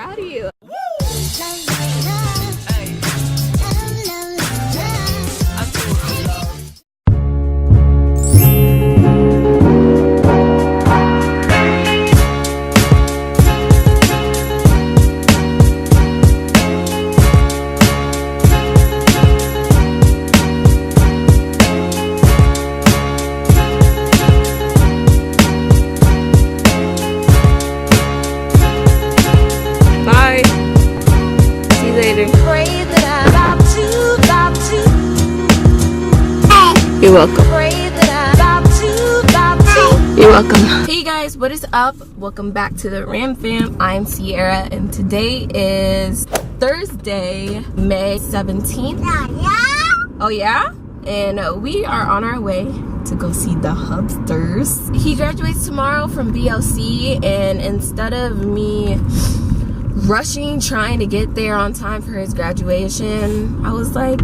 proud of you. You're welcome. You're welcome. Hey guys, what is up? Welcome back to the Ram Fam. I'm Sierra and today is Thursday, May 17th. Oh yeah? And we are on our way to go see the Hubsters. He graduates tomorrow from BLC, and instead of me rushing trying to get there on time for his graduation, I was like,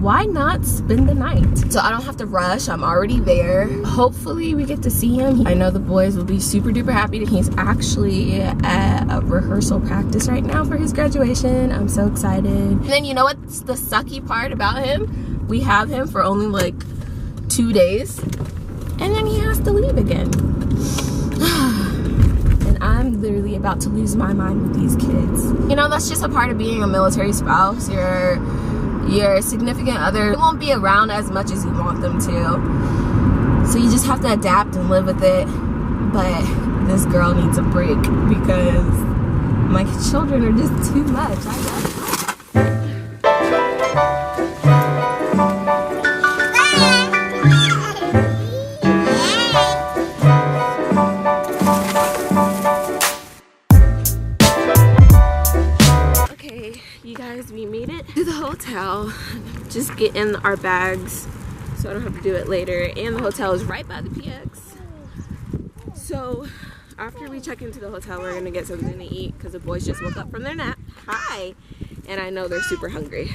why not spend the night? So I don't have to rush. I'm already there. Hopefully we get to see him. I know the boys will be super duper happy that he's actually at a rehearsal practice right now for his graduation. I'm so excited. And then you know what's the sucky part about him? We have him for only like 2 days and then he has to leave again. And I'm literally about to lose my mind with these kids. You know, that's just a part of being a military spouse. Your significant other won't be around as much as you want them to. So you just have to adapt and live with it. But this girl needs a break because my children are just too much. I love them. We made it to the hotel, just getting our bags so I don't have to do it later, and the hotel is right by the PX. So after we check into the hotel, we're gonna get something to eat because the boys just woke up from their nap. Hi. And I know they're super hungry.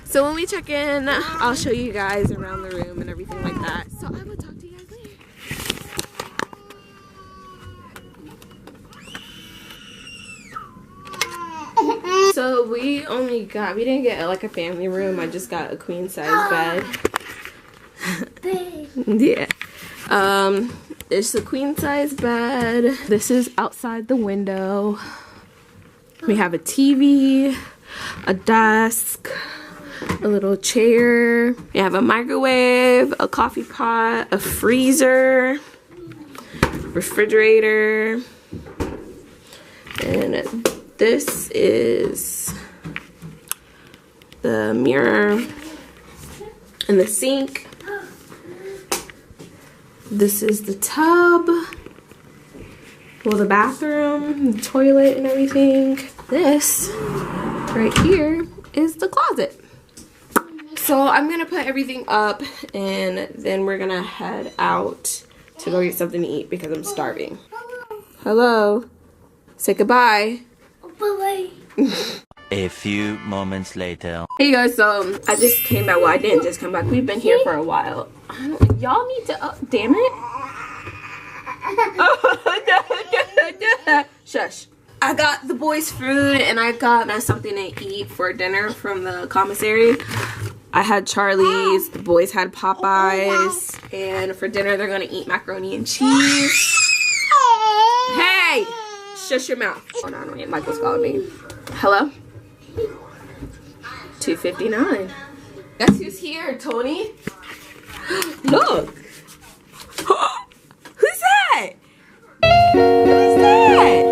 So when we check in, I'll show you guys around the room and everything like that. So I will talk to you guys later. So we didn't get like a family room. I just got a queen size bed. Yeah. It's a queen size bed. This is outside the window. We have a TV, a desk, a little chair. We have a microwave, a coffee pot, a freezer, refrigerator, and this is the mirror and the sink. This is the tub. Well, the bathroom, the toilet, and everything. This right here is the closet. So I'm gonna put everything up and then we're gonna head out to go get something to eat because I'm starving. Hello. Say goodbye. Bye-bye. A few moments later. Hey guys, so I just came back. Well, I didn't just come back. We've been here for a while. Y'all need to, oh, damn it. Oh, no. Shush. I got the boys food and I got something to eat for dinner from the commissary. I had Charlie's, the boys had Popeyes, and for dinner they're gonna eat macaroni and cheese. Hey! Shush your mouth. Hold on, wait, Michael's calling me. Hello? 2:59. Guess who's here, Tony? Look! Who's that? Who's that?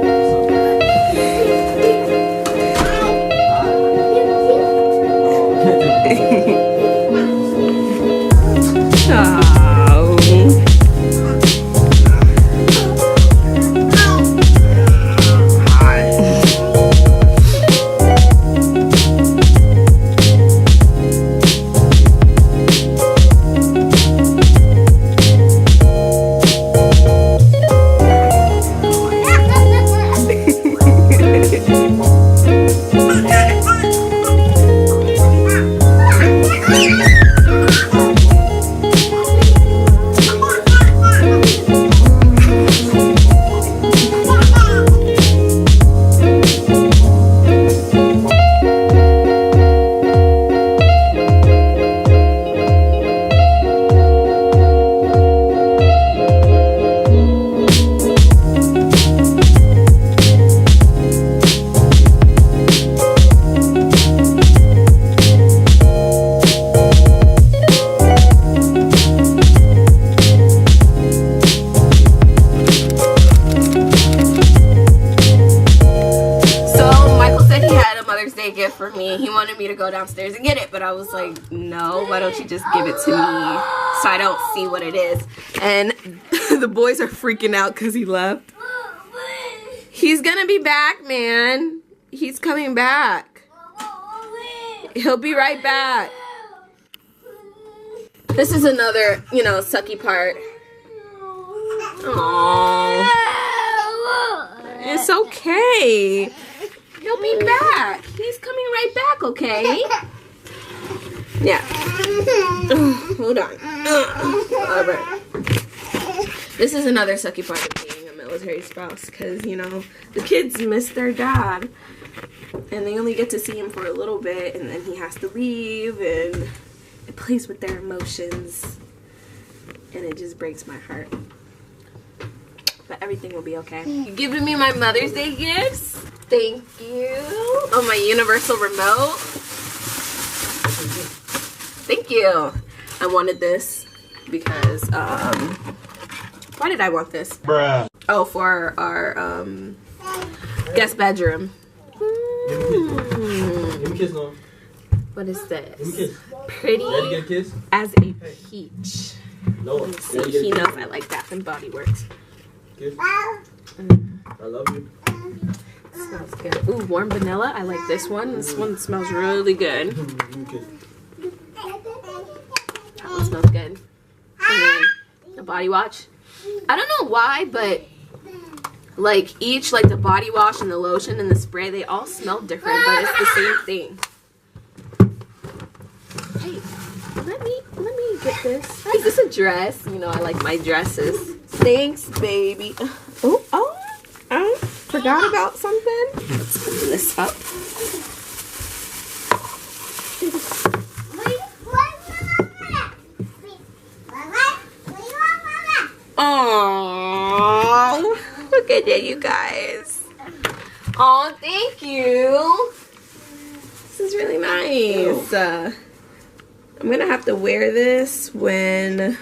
me to go downstairs and get it, but I was like, no, why don't you just give it to me so I don't see what it is? And the boys are freaking out because he left. He's gonna be back, man. He's coming back. He'll be right back. This is another, you know, sucky part. Aww. It's okay. He'll be back. He's coming right back, okay? Yeah. Hold on. Alright. This is another sucky part of being a military spouse, because, you know, the kids miss their dad. And they only get to see him for a little bit, and then he has to leave, and it plays with their emotions. And it just breaks my heart. But everything will be okay. You giving me my Mother's Day gifts? Thank you. Oh, my universal remote. Thank you. I wanted this because, why did I want this? Bruh. Oh, for our, guest bedroom. Give me a kiss, no. What is this? Give me a kiss. Pretty Ready to get a kiss? as a peach. No. Let me see. He knows I like Bath and Body Works. Kiss. I love you. Smells good. Ooh, warm vanilla. I like this one. This one smells really good. Give me a kiss. That one smells good. And then the body wash. I don't know why, but like each, like the body wash and the lotion and the spray, they all smell different, but it's the same thing. Hey, let me get this. Is this a dress? You know, I like my dresses. Thanks, baby. Oh, I forgot about something. Let's open this up. Oh, look at it, you guys. Oh, thank you. This is really nice. I'm gonna have to wear this when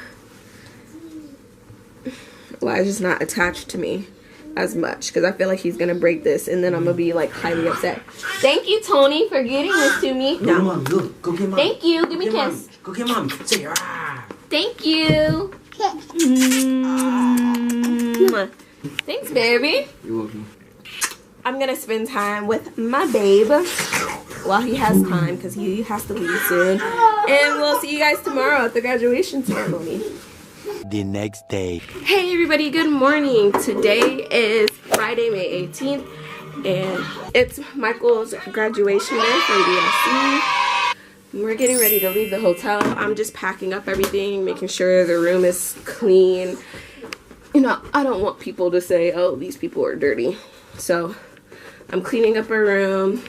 Elijah's not attached to me as much, because I feel like he's gonna break this and then I'm gonna be like highly upset. Thank you, Tony, for getting this to me. Go, Mom. Look. Go get Mom. Thank you. Give me a kiss. Go get Mom. Say, ah. Thank you. Thanks, baby. You're welcome. I'm gonna spend time with my babe while he has time, because he has to leave soon. And we'll see you guys tomorrow at the graduation ceremony. The next day. Hey everybody, good morning. Today is Friday, May 18th, and it's Michael's graduation day from BLC. We're getting ready to leave the hotel. I'm just packing up everything, making sure the room is clean. You know, I don't want people to say, oh, these people are dirty. So I'm cleaning up our room.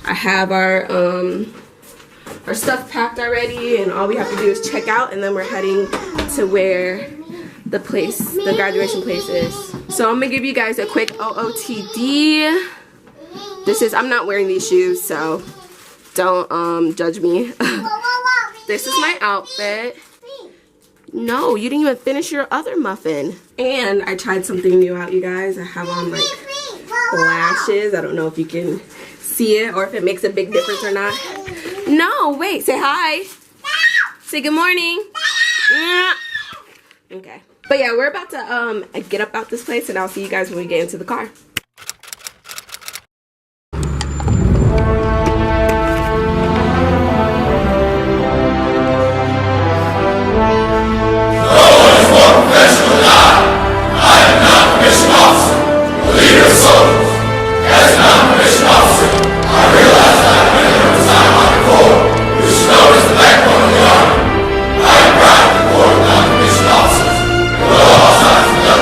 I have our stuff packed already, and all we have to do is check out, and then we're heading to where the graduation place is. So I'm gonna give you guys a quick OOTD. I'm not wearing these shoes, so don't judge me. This is my outfit. No, you didn't even finish your other muffin. And I tried something new out, you guys. I have on like lashes. I don't know if you can see it or if it makes a big difference or not. No, wait, say hi. Say good morning. Okay. But yeah, we're about to get up out this place, and I'll see you guys when we get into the car.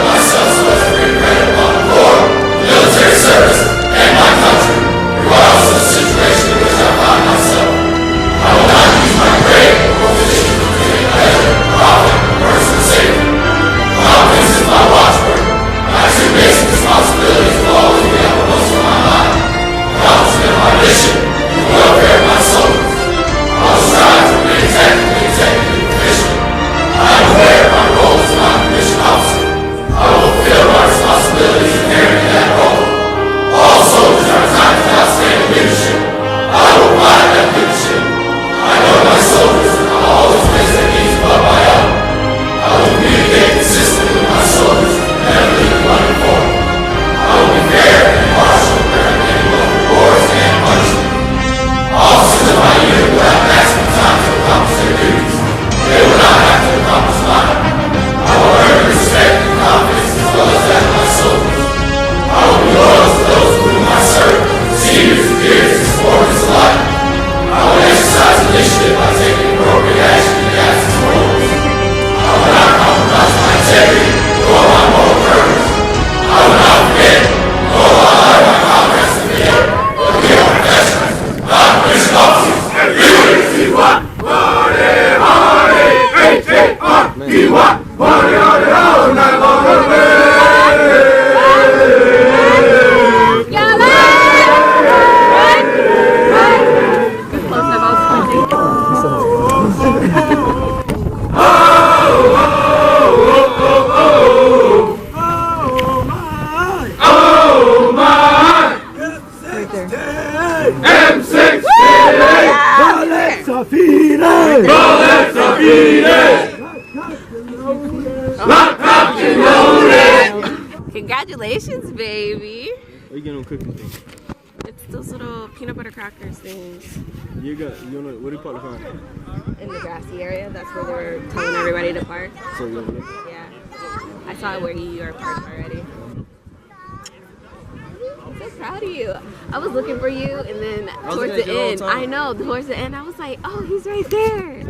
Myself, so as to regret upon the Lord. Congratulations, baby. What are you getting on cooking thing? It's those little peanut butter crackers things You know, what do you call it? in the grassy area. That's where they were telling everybody to park. So you over there? Yeah. I saw where you are parked already. I'm so proud of you. I was looking for you, and then towards the end, I know, towards the end, I was like, oh, he's right there.